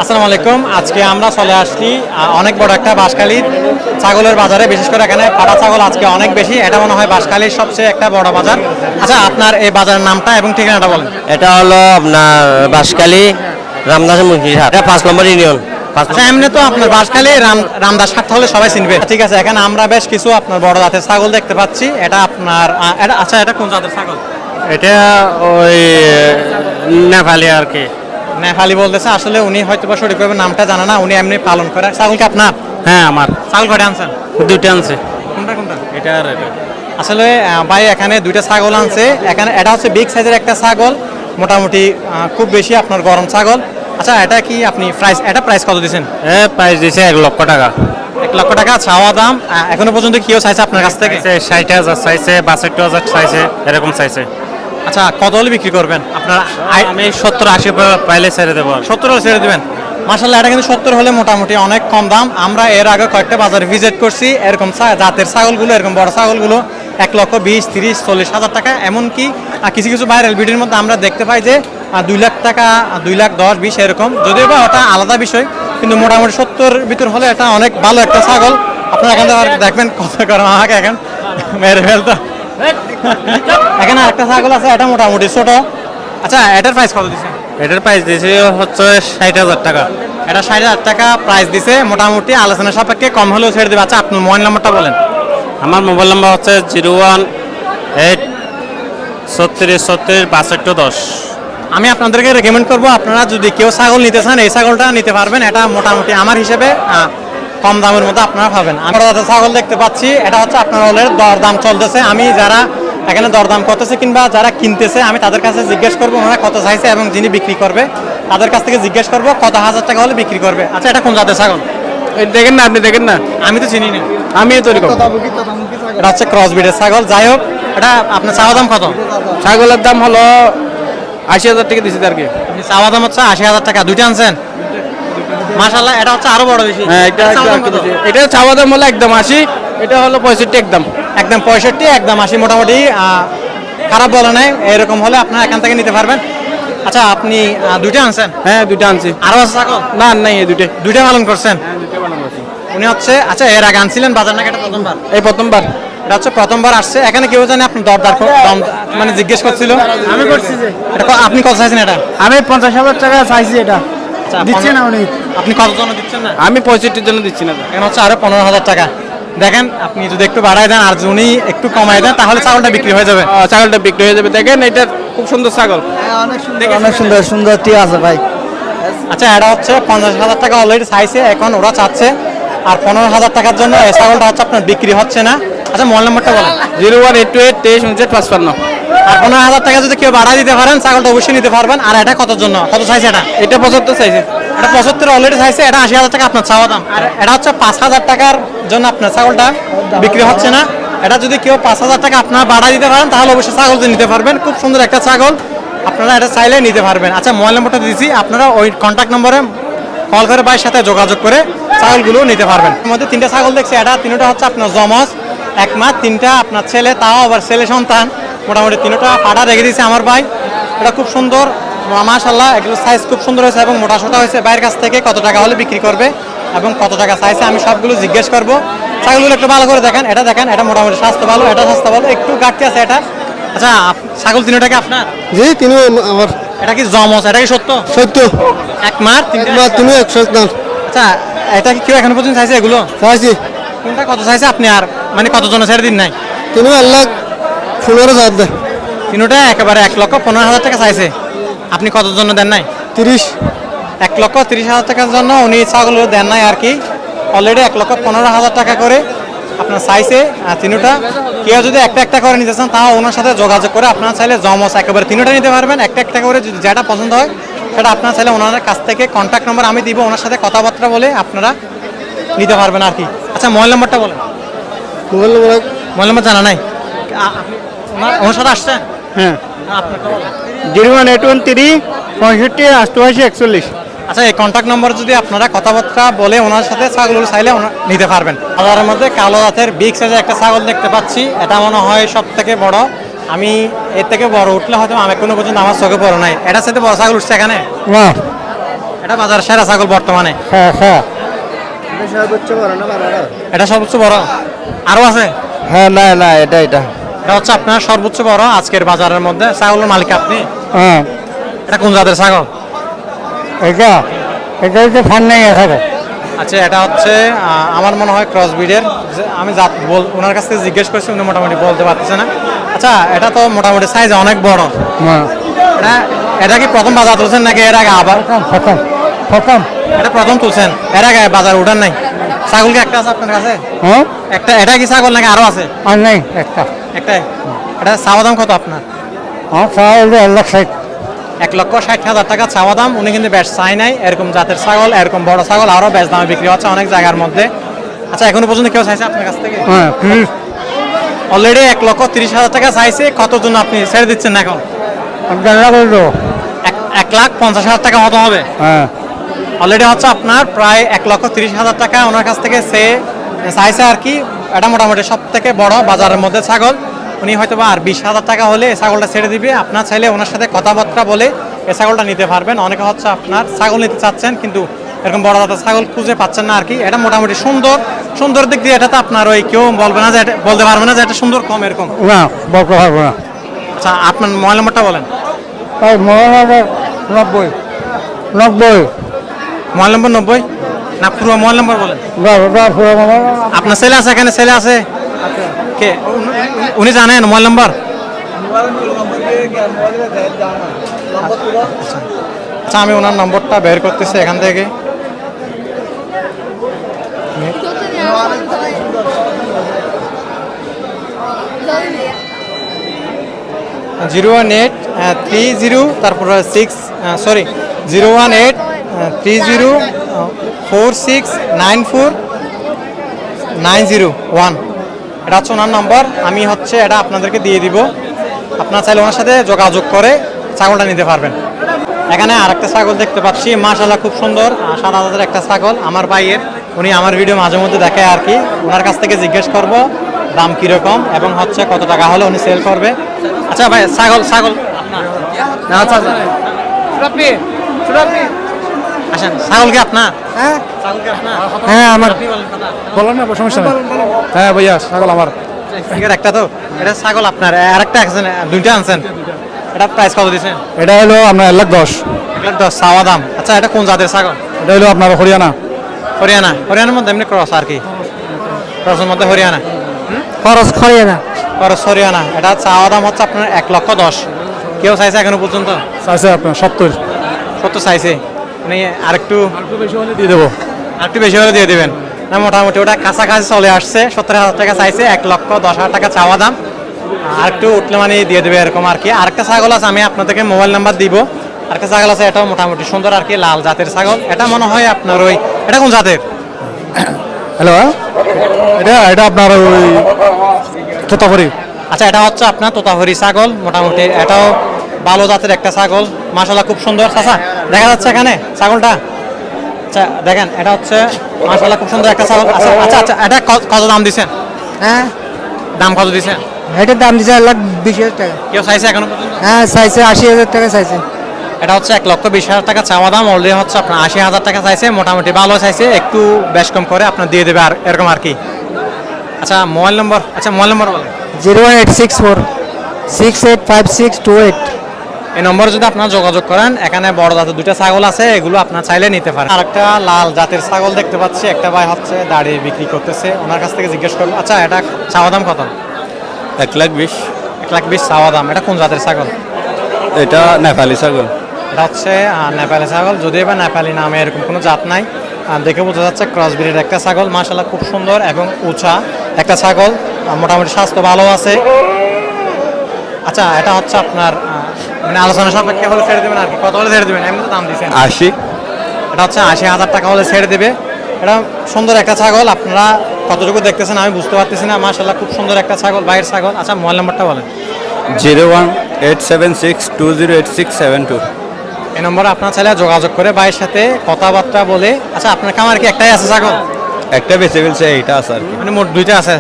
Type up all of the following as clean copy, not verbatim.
আসসালামু আলাইকুম। আজকে আমরা চলে আসছি অনেক বড় একটা বাঁশখালীর ছাগলের বাজারে। বিশেষ করে এখানে পাটা ছাগল আজকে অনেক বেশি। এটা মনে হয় বাঁশখালীর সবচেয়ে একটা বড় বাজার। আচ্ছা, আপনার এই বাজারের নামটা এবং ঠিকানাটা বলেন। এটা হলো আপনার বাঁশখালী রামদাস মুন্সিরহাট, এটা 5 নম্বর ইউনিয়ন। আচ্ছা, এমনি তো আপনার বাঁশখালী রামদাস হাট হলে সবাই চিনবে। ঠিক আছে, এখানে আমরা বেশ কিছু আপনার বড় জাতের ছাগল দেখতে পাচ্ছি। এটা আপনার আচ্ছা, এটা কোন জাতের ছাগল? এটা ওই নেপালি আর কি। নেপালি বলতেছে, আসলে উনি হয়তো বা সঠিকভাবে নামটা জানে না, উনি এমনি পালন করে। ছাগলকে আপনার? হ্যাঁ আমার। ছাগল কয়টা আনছেন? দুটো আনছে। কোনটা কোনটা? এটা আর এটা। আসলে ভাই এখানে দুইটা ছাগল আনছে। এখানে এটা হচ্ছে বিগ সাইজের একটা ছাগল, মোটামুটি খুব বেশি আপনার গরম ছাগল। আচ্ছা, এটা কি আপনি প্রাইস কত দিচ্ছেন? প্রাইস দিছে 1 লক্ষ টাকা। 1 লক্ষ টাকা চাওয়া দাম। এখনো পর্যন্ত কেউ চাইছে আপনার কাছ থেকে? 60,000 চাইছে, 62,000 চাইছে, এরকম চাইছে। আচ্ছা, কত হলে বিক্রি করবেন আপনার? আমি 70-80 পাইলে ছেড়ে দেবো। 70 হলে ছেড়ে দেবেন? মাশাআল্লাহ, এটা কিন্তু 70 হলে মোটামুটি অনেক কম দাম। আমরা এর আগে কয়েকটা বাজারে ভিজিট করছি, এরকম জাতের ছাগলগুলো, এরকম বড় ছাগলগুলো 1,20,000, 30,000, 40,000 টাকা। এমনকি কিছু কিছু ভাইরাল ভিডিওর মধ্যে আমরা দেখতে পাই যে 2 লাখ টাকা, 2 লাখ 10, 20 এরকম। যদিও বা ওটা আলাদা বিষয়, কিন্তু মোটামুটি 70 ভিতর হলে এটা অনেক ভালো একটা ছাগল। আপনারা এখান থেকে দেখবেন কত করে আমাকে এখন মেরে ফেলতো। এখানে আরেকটা ছাগল আছে, এটা মোটামুটি ছোট। আচ্ছা, এটার প্রাইস কত দিচ্ছেন? এটার প্রাইস দিছে হচ্ছে 60,000 টাকা। এটা 60,000 টাকা প্রাইস দিছে। মোটামুটি আলোচনা সাপেক্ষে কম হলেও ছেড়ে দেবে। আচ্ছা, আপনার মোবাইল নাম্বারটা বলেন। আমার মোবাইল নাম্বার হচ্ছে 018-36-36-6210। আমি আপনাদেরকে রেকমেন্ড করবো, আপনারা যদি কেউ ছাগল নিতে চান এই ছাগলটা নিতে পারবেন। এটা মোটামুটি আমার হিসেবে কম দামের মধ্যে আপনারা পাবেন। আমরা যাতে ছাগল দেখতে পাচ্ছি, এটা হচ্ছে আপনার হলের দরদাম চলতেছে। আমি যারা এখানে দরদাম করতেছে কিংবা যারা কিনতেছে, আমি তাদের কাছে জিজ্ঞেস করবো ওনারা কত চাইছে, এবং যিনি বিক্রি করবে তাদের কাছ থেকে জিজ্ঞেস করবো কত হাজার টাকা হলে বিক্রি করবে। আচ্ছা, এটা কোন জাতের ছাগল? দেখেন না, আপনি দেখেন না, আমি তো চিনি না। আমি তৈরি করব। এটা হচ্ছে ক্রস ব্রিডের ছাগল। যাই হোক, এটা আপনার চাওয়া দাম কত? ছাগলের দাম হলো 80,000 টাকা দিচ্ছি আর কি। আপনি চাওয়া দাম হচ্ছে 80,000 টাকা। দুইটা আনছেন? মাশাআল্লাহ, এটা হচ্ছে আরো বড় বেশি। হ্যাঁ, এটা চাওয়া দাম হলো একদম 80, এটা হলো 65 একদম। একদম 65, একদম 80। মোটামুটি খারাপ বলে নাই। এরকম হলে আপনারা এখান থেকে নিতে পারবেন। আচ্ছা, আপনি দুইটা আনছেন? হ্যাঁ, দুইটা আনছি। আরো আছে ছাগল? না নাই, এই দুইটা পালন করছেন? দুইটা বানাবো। উনি হচ্ছে, আচ্ছা, এর আগে আনছিলেন বাজার নাকি এটা প্রথমবার? এই প্রথমবার। এটা হচ্ছে প্রথমবার আসছে। এখানে কেউ জানে আপনি দাম মানে জিজ্ঞেস করছিল? আমি করছি যে আপনি কত চাইছেন এটা? আমি 50,000 টাকা চাইছি। এটা আচ্ছা, দিচ্ছে না উনি। আপনি কত জন্য দিচ্ছেন না? আমি 65 জন্য দিচ্ছি না। এখানে হচ্ছে আরো 15,000 টাকা। দেখেন, আপনি যদি একটু বাড়াই দেন আর উনি একটু কমাই দেন, তাহলে ছাগলটা বিক্রি হয়ে যাবে। ছাগলটা বিক্রি হয়ে যাবে। দেখেন, এটা খুব সুন্দর ছাগল। অনেক সুন্দর সুন্দর ঠিক আছে ভাই। আচ্ছা, এটা হচ্ছে 50,000 টাকা অলরেডি চাইছে, এখন ওরা চাচ্ছে। আর 15,000 টাকার জন্য এই ছাগলটা হচ্ছে আপনার বিক্রি হচ্ছে না। আচ্ছা, মোবাইল নাম্বারটা বলেন। 01828235955। আর 15,000 টাকা যদি কেউ বাড়াই দিতে পারেন, ছাগলটা অবশ্যই নিতে পারবেন। আর এটা কত জন্য, কত চাইছে এটা? এটা 75 চাইছে। এটা 75 অলরেডি চাইছে। এটা 80,000 টাকা আপনার চাওয়া দাম। আর এটা হচ্ছে 5,000 টাকার জন্য আপনার ছাগলটা বিক্রি হচ্ছে না। এটা যদি কেউ 5,000 টাকা আপনারা বাড়াই দিতে পারেন, তাহলে অবশ্যই ছাগলটা নিতে পারবেন। খুব সুন্দর একটা ছাগল, আপনারা এটা চাইলে নিতে পারবেন। আচ্ছা, মোবাইল নাম্বারটা দিয়েছি, আপনারা ওই কন্ট্যাক্ট নম্বরে কল করে ভাইয়ের সাথে যোগাযোগ করে ছাগলগুলো নিতে পারবেন। এর মধ্যে 3টা ছাগল দেখছি। এটা 3টা হচ্ছে আপনার জমজ, 1 মাস। 3টা আপনার ছেলে, তাও আবার ছেলে সন্তান। মোটামুটি 3টা পাড়া রেখে দিয়েছে আমার ভাই। এটা খুব সুন্দর, মাশাআল্লাহ। এগুলো সাইজ খুব সুন্দর হয়েছে এবং মোটা সোটা হয়েছে। ভাইয়ের কাছ থেকে কত টাকা হলে বিক্রি করবে এবং কত টাকা চাইছে আমি সবগুলো জিজ্ঞেস করবো। ছাগলগুলো একটু ভালো করে দেখেন। এটা দেখেন, এটা মোটামুটি স্বাস্থ্য ভালো, এটা স্বাস্থ্য ভালো, একটু ঘাটতি আছে এটা। আচ্ছা, ছাগল 3টাকে আপনার? জি, তিনি আমার এটা কি জমজ? এটা কি সত্য? সত্য। 1 মাস 3টা? তুমি 100 দাম আচ্ছা, এটা কি কেউ এখনো পর্যন্ত চাইছে এগুলো? চাইছি। কোনটা কত চাইছে আপনি? আর মানে কত জন ছেড়ে দিন নাই? তিনি 1,15,000 দেয়। 3টা একেবারে 1,15,000 টাকা চাইছে। আপনি কত জন্য দেন নাই? 30। 1,30,000 টাকার জন্য উনি ছাগলগুলো দেন নাই আর কি। অলরেডি 1,15,000 টাকা করে আপনার চাইছে। আর 3টা কেউ যদি একটা একটা করে নিতে চান, তাও ওনার সাথে যোগাযোগ করে আপনারা চাইলে জমস একেবারে 3টা নিতে পারবেন। একটা একটা করে যদি যেটা পছন্দ হয় সেটা আপনারা চাইলে ওনার কাছ থেকে কন্ট্যাক্ট নম্বর আমি দিব, ওনার সাথে কথাবার্তা বলে আপনারা নিতে পারবেন আর কি। আচ্ছা, মোবাইল নাম্বারটা বলেন। মোবাইল নাম্বার জানা নাই? আপনি ওনার সাথে আসছেন? হ্যাঁ, আপনারটা বলেন। 01813 65 88 41। আচ্ছা, এই কন্ট্যাক্ট নম্বর যদি আপনারা কথাবার্তা বলে ওনার সাথে ছাগলগুলো চাইলে নিতে পারবেন। বাজারের মধ্যে কালো জাতের বিগ সাইজের একটা ছাগল দেখতে পাচ্ছি। এটা মনে হয় সব থেকে বড়। আমি এর থেকে বড় উঠলে হয়তো আমি কোনো পর্যন্ত আমার চোখে পড়ে নাই। এটা সাথে বড় ছাগল উঠছে এখানে? না, এটা বাজার সেরা ছাগল বর্তমানে। হ্যাঁ হ্যাঁ এটা সর্বোচ্চ বড়, আরো আছে? হ্যাঁ না না এটা এটা হচ্ছে আপনার সর্বোচ্চ বড় আজকের বাজারের মধ্যে। ছাগলের মালিক আপনি? হ্যাঁ এটা কোন জাতের ছাগল? এটা এটা হচ্ছে ফান্ড নেই থাকে। আচ্ছা, এটা হচ্ছে আমার মনে হয় ক্রস ব্রিডের। আমি জাত ওনার কাছ থেকে জিজ্ঞেস করছি, উনি মোটামুটি বলতে পারতেছে না। আচ্ছা, এটা তো মোটামুটি সাইজ অনেক বড়। হ্যাঁ এটা এটা কি প্রথম বাজার তুলছেন নাকি এর আগে আবার? প্রথম প্রথম এটা প্রথম তুলছেন, এর আগে বাজার উঠান নাই? ছাগল কি একটা আছে আপনার কাছে? হ্যাঁ একটা, এটা কি ছাগল নাকি আরো আছে? আর নেই একটা একটাই। এটা চাওয়া দাম কত আপনার? আমার চাইলে 1,60,000। 1,60,000 টাকা চাওয়া দাম। উনি কিন্তু বেশ চাই নাই। এরকম জাতের ছাগল, এরকম বড় ছাগল আরো বেশ দামে বিক্রি হচ্ছে অনেক জায়গার মধ্যে। আচ্ছা, এখনো পর্যন্ত কেউ চাইছে আপনার কাছ থেকে? হ্যাঁ প্লিজ অলরেডি 1,30,000 টাকা চাইছে। কতর জন্য আপনি ছেড়ে দিচ্ছেন না এখন? 1,50,000 টাকা মতো হবে। হ্যাঁ অলরেডি হচ্ছে আপনার প্রায় 1,30,000 টাকা ওনার কাছ থেকে সে চাইছে আর কি। এটা মোটামুটি সব থেকে বড় বাজারের মধ্যে ছাগল। উনি হয়তো বা আর 20,000 টাকা হলে এই ছাগলটা ছেড়ে দিবে। আপনার চাইলে ওনার সাথে কথাবার্তা বলে এই ছাগলটা নিতে পারবেন। অনেকে হচ্ছে আপনার ছাগল নিতে চাচ্ছেন কিন্তু এরকম বড় জাতের ছাগল খুঁজে পাচ্ছেন না আর কি। এটা মোটামুটি সুন্দর দিক দিয়ে এটা তো আপনার ওই কেউ বলবে না যে বলতে পারবে না যে এটা সুন্দর কম এরকম। না বলতে পারবো না। আচ্ছা, আপনার মোবাইল নাম্বারটা বলেন। তাই মোবাইল নম্বর 90 90 মোবাইল নম্বর 90 না পুরো মোবাইল নম্বর বলেন। আপনার ছেলে আছে এখানে? ছেলে আছে কে? উনি জানেন মোবাইল নম্বর? আচ্ছা, আমি ওনার নম্বরটা বের করতেছি এখান থেকে। 01830 তারপরে 01830469491। এটা হচ্ছে ওনার নম্বর। আমি হচ্ছে এটা আপনাদেরকে দিয়ে দিব। আপনার চাইলে ওনার সাথে যোগাযোগ করে ছাগলটা নিতে পারবেন। এখানে আরেকটা ছাগল দেখতে পাচ্ছি, মাশাআল্লাহ খুব সুন্দর। 7,000 একটা ছাগল আমার ভাইয়ের। উনি আমার ভিডিও মাঝে মধ্যে দেখে আর কি। ওনার কাছ থেকে জিজ্ঞেস করব দাম কীরকম এবং হচ্ছে কত টাকা হলে উনি সেল করবে। আচ্ছা ভাই, ছাগল আপনার? আসেন, ছাগল কি আপনার? হ্যাঁ ছাগল কি আপনার? হ্যাঁ আমার। আপনি বলেন কথা। বলো না সমস্যা নেই। হ্যাঁ ভাইয়া ছাগল আমার। এর একটা তো এটা ছাগল আপনার, আর একটা আনছেন, দুইটা আনছেন। এটা প্রাইস কত দিচ্ছেন? এটা হলো আপনার 1,10,000। 1,10,000 চাওয়া দাম। আচ্ছা, এটা কোন জাতের ছাগল? এটা হলো আপনার হরিয়ানা। হরিয়ানার মধ্যে এমনি ক্রস আর কি, ক্রসের মধ্যে হরিয়ানা। খরচ হরিয়ানা। খরচ হরিয়ানা। এটা চাওয়া দাম হচ্ছে আপনার 1,10,000। কেউ চাইছে এখনো পর্যন্ত? চাইছে আপনার 70 চাইছে। মানে আরেকটু বেশি হলে দিয়ে দেবো। আরেকটু বেশি হলে দিয়ে দেবেন না? মোটামুটি ওটা কাছাকাছি চলে আসছে। 70,000 টাকা চাইছে, 1,10,000 টাকা চাওয়া দাম। আরেকটু উঠলে মানে দিয়ে দেবে এরকম আর কি। আরেকটা ছাগল আছে, আমি আপনাদেরকে মোবাইল নাম্বার দিব। আরেকটা ছাগল আছে, এটাও মোটামুটি সুন্দর আর কি, লাল জাতের ছাগল। এটা মনে হয় আপনার ওই, এটা কোন জাতের? হ্যালো, এটা আপনার ওই তোতাপুরি। আচ্ছা, এটা হচ্ছে আপনার তোতাপুরি ছাগল। মোটামুটি এটাও ভালো জাতের একটা ছাগল, মাশাআল্লাহ খুব সুন্দর। চাচা দেখা যাচ্ছে এখানে ছাগলটা? আচ্ছা দেখেন, এটা হচ্ছে মাশাআল্লাহ খুব সুন্দর একটা ছাগল। আচ্ছা, এটা কত দাম দিচ্ছেন? হ্যাঁ দাম কত দিচ্ছেন? এটার দাম দিচ্ছে 1,20,000 টাকা। কেউ চাইছে এখনো পর্যন্ত? হ্যাঁ চাইছে 80,000 টাকা চাইছে। এটা হচ্ছে 1,20,000 টাকা চাওয়া দাম। অলরেডি হচ্ছে আপনার 80,000 টাকা চাইছে। মোটামুটি ভালো চাইছে, একটু বেশ কম করে আপনার দিয়ে দেবে আর এরকম আর কি। আচ্ছা, মোবাইল নম্বর বলেন। 01864 685628। এই নম্বরে যদি আপনারা যোগাযোগ করেন, এখানে বড় জাতের দুইটা ছাগল আছে, এগুলো আপনার চাইলে নিতে পারেন। আর একটা লাল জাতের ছাগল দেখতে পাচ্ছি, একটা ভাই হচ্ছে দাঁড়িয়ে বিক্রি করতেছে, ওনার কাছ থেকে জিজ্ঞেস করবো। আচ্ছা, এটা চাওয়া দাম কত? 1,20,000। 1,20,000 চাওয়া দাম। এটা কোন জাতের ছাগল? এটা নেপালি ছাগল। এটা হচ্ছে নেপালি ছাগল। যদিও বা নেপালি নামে এরকম কোনো জাত নাই, দেখে বোঝা যাচ্ছে ক্রস ব্রিডের একটা ছাগল। মাশাআল্লাহ খুব সুন্দর এবং উঁচা একটা ছাগল, মোটামুটি স্বাস্থ্য ভালো আছে। আচ্ছা, এটা হচ্ছে আপনার মানে আলোচনা সাপেক্ষে হলে ছেড়ে দেবেন আর কি। কত হলে ছেড়ে দেবেন? এমনি তো দাম দিচ্ছেন 80। এটা হচ্ছে 80,000 টাকা হলে ছেড়ে দেবে। এটা সুন্দর একটা ছাগল। আপনারা কতটুকু দেখতেছেন আমি বুঝতে পারতেছি না। মাশাআল্লাহ খুব সুন্দর একটা ছাগল, বাইরের ছাগল। আচ্ছা, মোবাইল নাম্বারটা বলেন। 01876208672। এই নম্বরে আপনার ছেলে যোগাযোগ করে ভাইয়ের সাথে কথাবার্তা বলে। আচ্ছা, আপনার খামার কি একটাই আছে ছাগল? একটা বেঁচে ফেলছে, এইটা আছে আর কি। মানে মোট দুইটা আছে।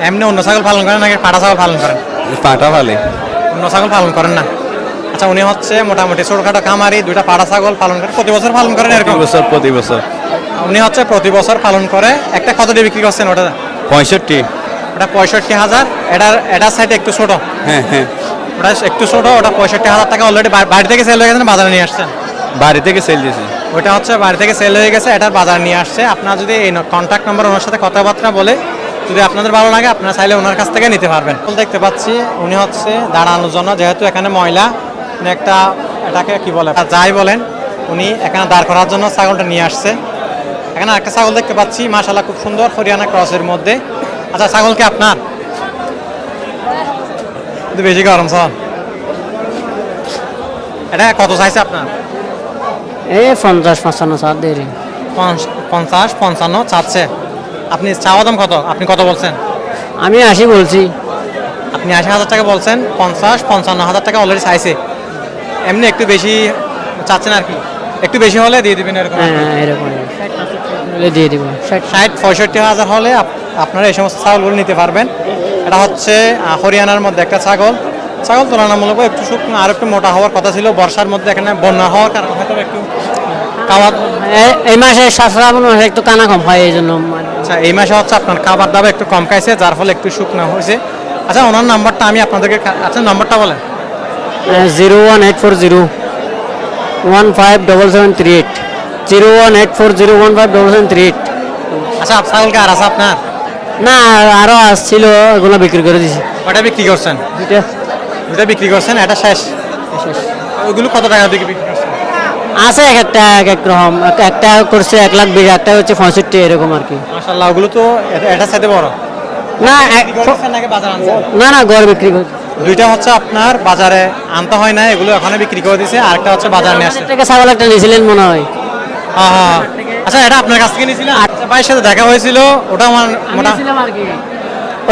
এমনি অন্য ছাগল পালন করেন নাকি পাটা ছাগল পালন করেন? পাটা ভালে। অন্য ছাগল পালন করেন না? আচ্ছা, উনি হচ্ছে মোটামুটি ছোটখাটো খামারি, দুইটা পাড়া ছাগল পালন করে, প্রতি বছর পালন করেন এরকম? প্রতি বছর উনি হচ্ছে প্রতি বছর পালন করে। একটা কত দিয়ে বিক্রি করছেন ওটা? 65। ওটা 65,000। এটার সাইডে একটু ছোট, হ্যাঁ হ্যাঁ, ওটা একটু ছোট, ওটা 65,000 টাকা অলরেডি বাড়ি থেকে সেল হয়ে গেছে, বাজারে নিয়ে আসছেন? বাড়ি থেকে সেল দিয়েছি। ওটা হচ্ছে বাড়ি থেকে সেল হয়ে গেছে, এটার বাজার নিয়ে আসছে। আপনার যদি এই কন্ট্যাক্ট নাম্বার ওনার সাথে কথাবার্তা বলে যদি আপনাদের ভালো লাগে, আপনারা চাইলে ওনার কাছ থেকে নিতে পারবেন। দেখতে পাচ্ছি উনি হচ্ছে দাঁড়ানোর জন্য, যেহেতু এখানে ময়লা, উনি একটা এটাকে কি বলে যাই বলেন, উনি এখানে দাঁড় করার জন্য ছাগলটা নিয়ে আসছে। এখানে একটা ছাগল দেখতে পাচ্ছি, মাশাআল্লাহ খুব সুন্দর, হরিয়ানা ক্রসের মধ্যে। আচ্ছা, ছাগল কি আপনার? কিন্তু বেশি গরম স্যার। এটা কত চাইছে আপনার? এই 50-55 সাত দেরি 50-55 চাচ্ছে। আপনি চাওয়া দাম কত? আপনি কত বলছেন? আমি 80 বলছি। আপনি 80,000 টাকা বলছেন, 50-55,000 টাকা অলরেডি চাইছে। এমনি একটু বেশি চাচ্ছেন আর কি, একটু বেশি হলে দিয়ে দিবেন এরকম? হ্যাঁ এরকম হলে দিয়ে দিব। 60-65,000 হলে আপনারা এই সমস্ত ছাগলগুলো নিতে পারবেন। এটা হচ্ছে হরিয়ানার মধ্যে একটা ছাগল। ছাগল তুলনামূলক একটু শুকনো, আর একটু মোটা হওয়ার কথা ছিল। বর্ষার মধ্যে এখানে বন্যা হওয়ার কারণে হয়তো একটু খাবার, এই মাসে শ্রাবণ মাসে একটু কানা কম হয়, এই জন্য। আচ্ছা, এই মাসে হচ্ছে আপনার খাবার দাবার একটু কম খাইছে, যার ফলে একটু শুকনো হয়েছে। আচ্ছা, ওনার নাম্বারটা আমি আপনাদেরকে, আচ্ছা নাম্বারটা বলেন। 01840157738 01840157738। আচ্ছা, ছাগলকে আর আছে আপনার? না, আরো আসছিল, এগুলো বিক্রি করে দিছি। ওটা বিক্রি করছেন? দুটা বিক্রি করছেন, এটা শেষ। ওইগুলো কত টাকা দিয়ে বিক্রি করছেন? আছে এক একটা এক এক রকম, একটা করছে 1,20,000, একটা হচ্ছে 65 এরকম আর কি। মাশাআল্লাহ, ওগুলো তো এটা সাথে বড়। না বিক্রি করছেন নাকি বাজার আনছেন? না না, গড় বিক্রি করে দুইটা হচ্ছে আপনার বাজারে আনতে হয় না, এগুলো ওখানে বিক্রি করে দিয়েছে, আর একটা হচ্ছে বাজার নিয়ে আসছে। টাকা ছাগল একটা নিয়েছিলেন মনে হয়। হ্যাঁ হ্যাঁ। আচ্ছা, এটা আপনার কাছ থেকে নিয়েছিলেন? আচ্ছা, ভাইয়ের সাথে দেখা হয়েছিল, ওটা আমার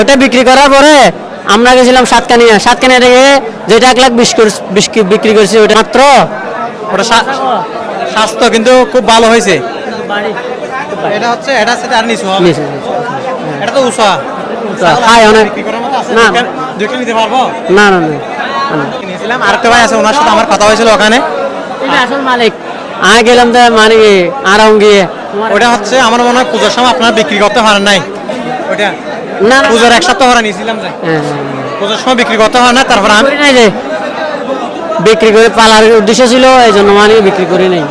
ওটা বিক্রি করার পরে আমরা গেছিলাম সাতকানিয়া থেকে, যেটা 1,20,000 বিক্রি করছি, ওটা মাত্র। ওটা স্বাস্থ্য কিন্তু খুব ভালো হয়েছে। এটা হচ্ছে এটার সাথে আর নিচু হবে। এটা তো উষা খায় অনেক। বিক্রি করার মতো আছে? না। দুইটা নিতে পারবো? না না না, নিয়েছিলাম, আরেকটা ভাই আছে, ওনার সাথে আমার কথা হয়েছিল ওখানে। আসল মালিক আমি গেলাম তো, মানে কি আরাম গিয়ে। ওটা হচ্ছে আমার মনে হয় পূজার সময় আপনারা বিক্রি করতে পারেন নাই। ওটা না না, পূজার এক সপ্তাহ পরে নিয়েছিলাম, যে পূজার সময় বিক্রি করতে হয় না, তারপর আমি করি নাই যে বিক্রি করে পালার উদ্দেশ্য ছিল, এই জন্য মানে বিক্রি করি নাই।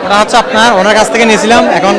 ওটা হচ্ছে আপনার ওনার কাছ থেকে নিয়েছিলাম। এখন